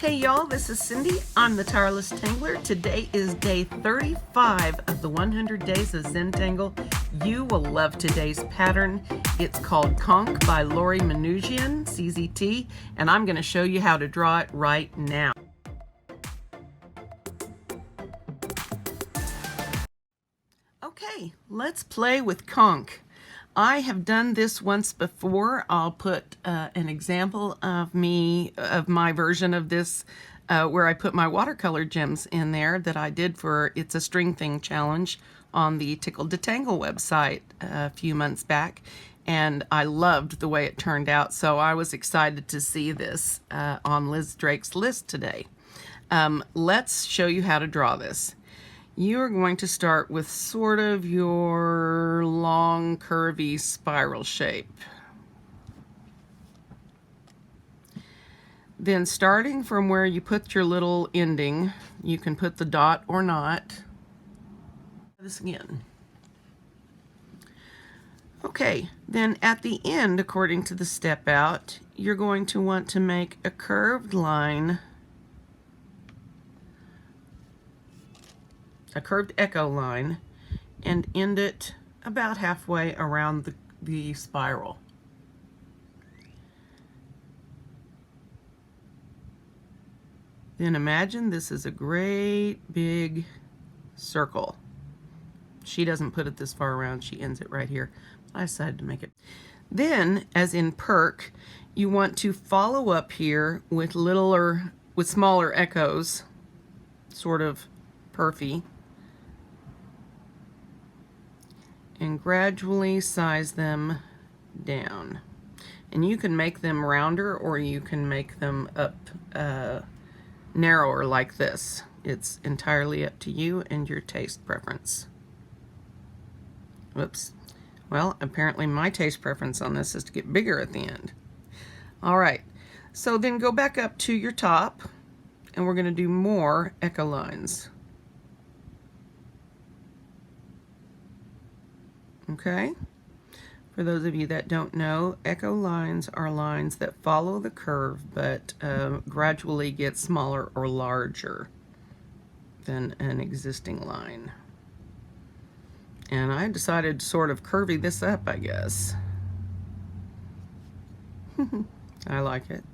Hey y'all, this is Cindy. I'm the Tireless Tangler. Today is day 35 of the 100 Days of Zentangle. You will love today's pattern. It's called KONK by Manoogian, CZT, and I'm going to show you how to draw it right now. Okay, let's play with KONK. I have done this once before. I'll put an example of my version of this where I put my watercolor gems in there that I did for It's a String Thing challenge on the Tickled to Tangle website a few months back, and I loved the way it turned out, so I was excited to see this on Liz Drake's list today. Let's show you how to draw this. You are going to start with sort of your long, curvy spiral shape. Then starting from where you put your little ending, you can put the dot or not. This again. Okay, then at the end, according to the step out, you're going to want to make a curved line, a curved echo line, and end it about halfway around the spiral. Then imagine this is a great big circle. She doesn't put it this far around, she ends it right here. I decided to make it. Then, as in perk, you want to follow up here with smaller echoes, sort of perfy, and gradually size them down. And you can make them rounder or you can make them up narrower like this. It's entirely up to you and your taste preference. Whoops. Well, apparently my taste preference on this is to get bigger at the end. All right, so then go back up to your top and we're going to do more echo lines. Okay, for those of you that don't know, echo lines are lines that follow the curve but gradually get smaller or larger than an existing line. And I decided to sort of curvy this up, I guess. I like it.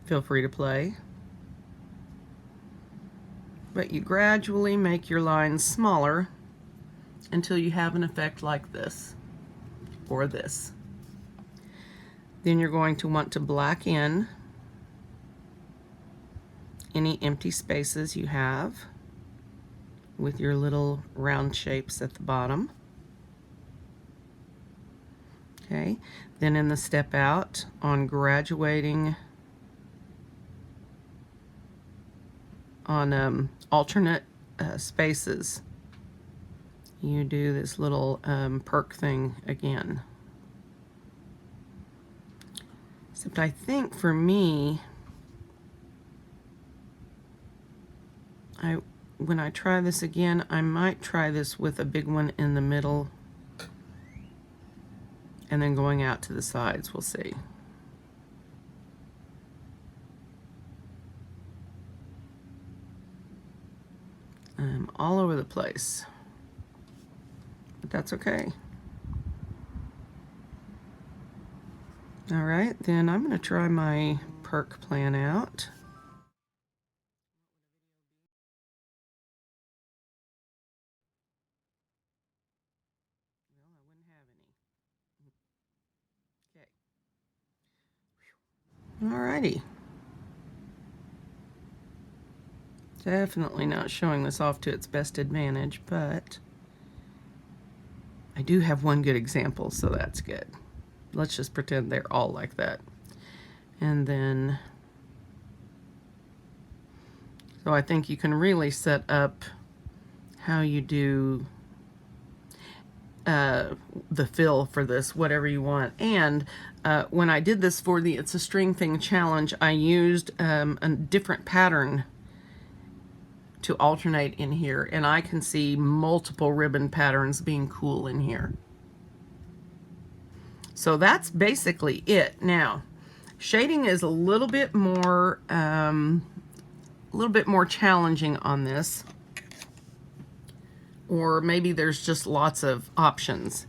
Feel free to play. But you gradually make your lines smaller until you have an effect like this, or this. Then you're going to want to black in any empty spaces you have with your little round shapes at the bottom. Okay, then in the step out, on graduating on alternate spaces, you do this little perk thing again. Except I think for me, when I try this again, I might try this with a big one in the middle and then going out to the sides. We'll see. I'm all over the place, but that's okay. All right, then I'm going to try my perk plan out. Well, I wouldn't have any. Okay. All righty. Definitely not showing this off to its best advantage, but I do have one good example, so that's good. Let's just pretend they're all like that. And then, so I think you can really set up how you do the fill for this, whatever you want. And when I did this for the It's a String Thing challenge, I used a different pattern to alternate in here, and I can see multiple ribbon patterns being cool in here. So that's basically it. Now, Shading is a little bit more challenging on this, or maybe there's just lots of options.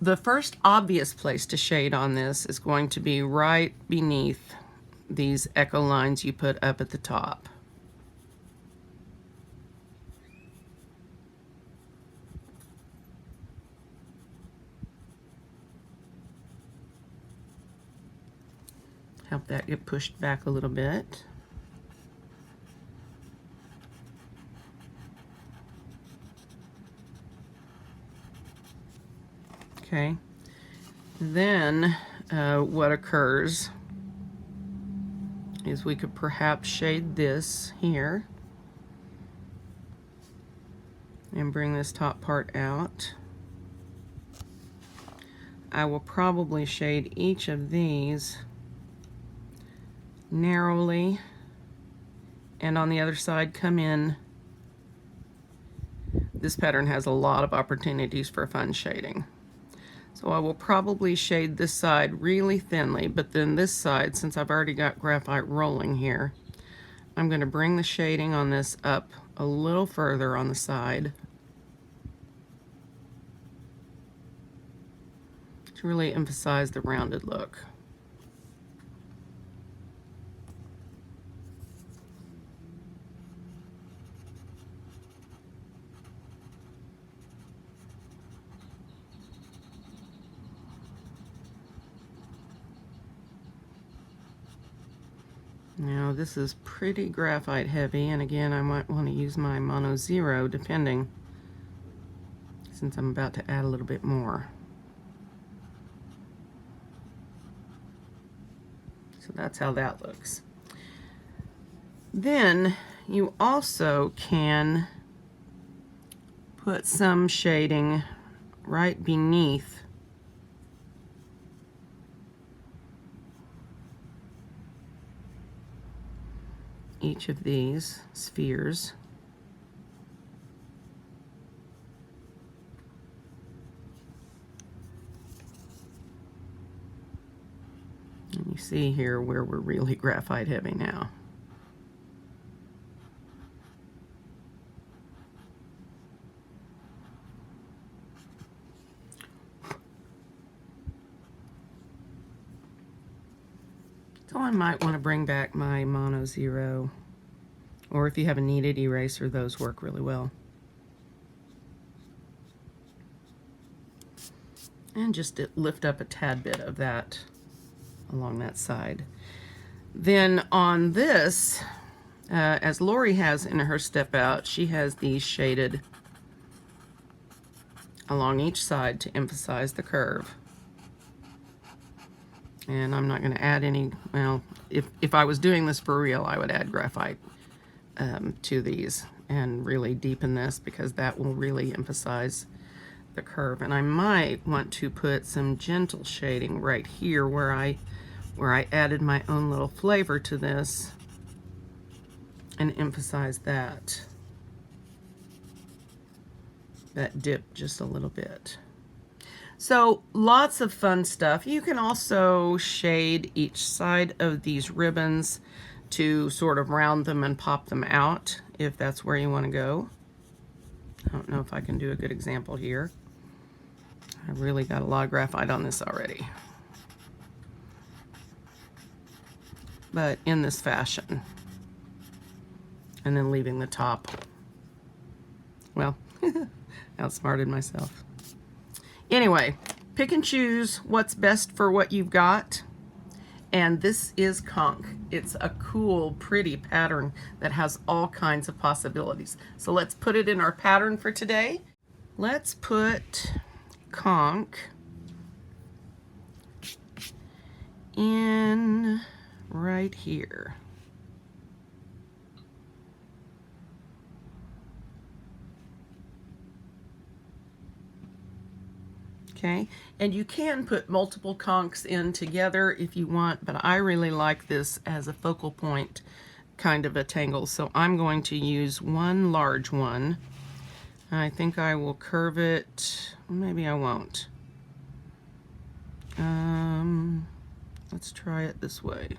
The first obvious place to shade on this is going to be right beneath these echo lines you put up at the top. Help that get pushed back a little bit. Okay, then what occurs is we could perhaps shade this here and bring this top part out. I will probably shade each of these narrowly, and on the other side come in. This pattern has a lot of opportunities for fun shading. So I will probably shade this side really thinly, but then this side, since I've already got graphite rolling here, I'm going to bring the shading on this up a little further on the side to really emphasize the rounded look. Now this is pretty graphite heavy, and again I might want to use my Mono 0 depending, since I'm about to add a little bit more. So that's how that looks. Then you also can put some shading right beneath each of these spheres. And you see here where we're really graphite heavy now. So I might want to bring back my Mono 0, or if you have a kneaded eraser, those work really well. And just lift up a tad bit of that along that side. Then on this, as Lori has in her step out, she has these shaded along each side to emphasize the curve. And I'm not going to add any, well, if I was doing this for real, I would add graphite to these and really deepen this, because that will really emphasize the curve. And I might want to put some gentle shading right here where I added my own little flavor to this and emphasize that dip just a little bit. So lots of fun stuff. You can also shade each side of these ribbons to sort of round them and pop them out if that's where you want to go. I don't know if I can do a good example here. I really got a lot of graphite on this already. But in this fashion. And then leaving the top. Well, outsmarted myself. Anyway, pick and choose what's best for what you've got. And this is KONK. It's a cool, pretty pattern that has all kinds of possibilities. So let's put it in our pattern for today. Let's put KONK in right here. Okay, and you can put multiple KONKs in together if you want, but I really like this as a focal point kind of a tangle, so I'm going to use one large one. I think I will curve it, maybe I won't. Let's try it this way.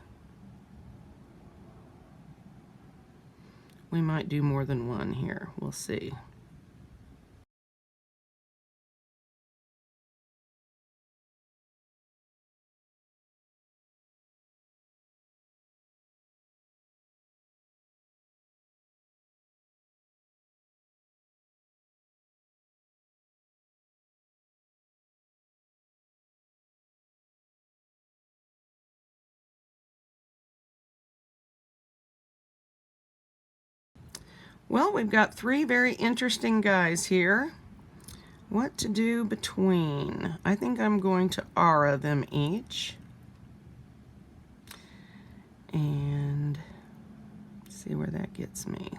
We might do more than one here. We'll see. Well, we've got three very interesting guys here. What to do between? I think I'm going to aura them each. And see where that gets me.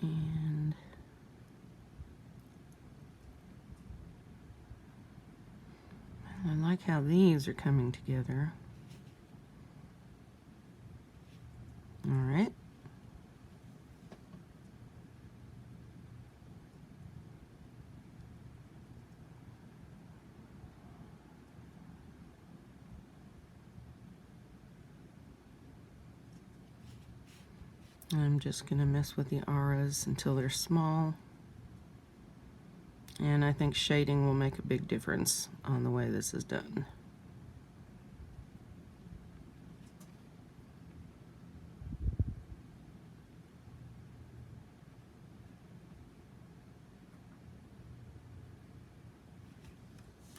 And I like how these are coming together. All right. I'm just going to mess with the auras until they're small. And I think shading will make a big difference on the way this is done.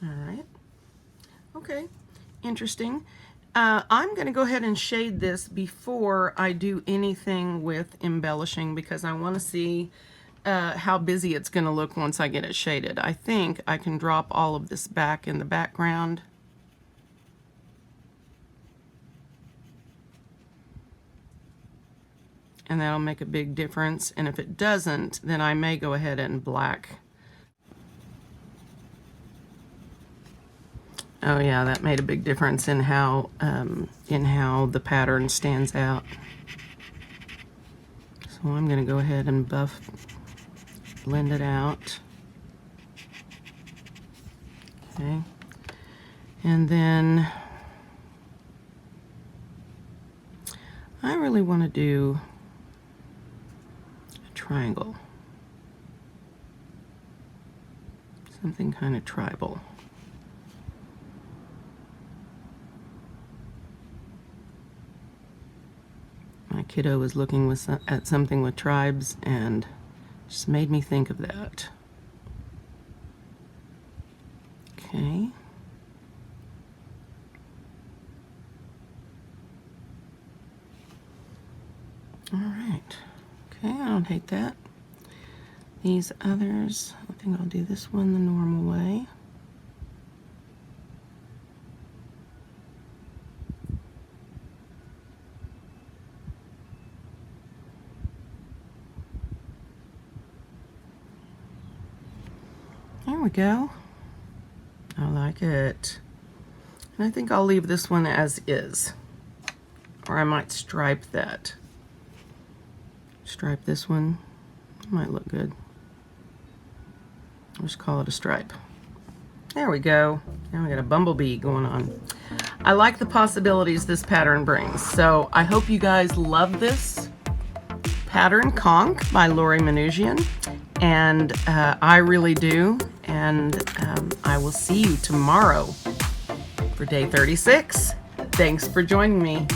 All right. Okay, interesting. I'm going to go ahead and shade this before I do anything with embellishing because I want to see how busy it's going to look once I get it shaded. I think I can drop all of this back in the background. And that'll make a big difference. And if it doesn't, then I may go ahead and black. Oh yeah, that made a big difference in how the pattern stands out. So I'm going to go ahead and blend it out. Okay, and then I really want to do a triangle, something kind of tribal. My kiddo was looking at something with tribes and just made me think of that. Okay. All right. Okay, I don't hate that. These others, I think I'll do this one the normal way. There we go. I like it. And I think I'll leave this one as is. Or I might stripe that. Stripe this one. Might look good. I'll just call it a stripe. There we go. Now we got a bumblebee going on. I like the possibilities this pattern brings. So I hope you guys love this pattern, KONK by Manoogian. And I really do. And I will see you tomorrow for day 36. Thanks for joining me.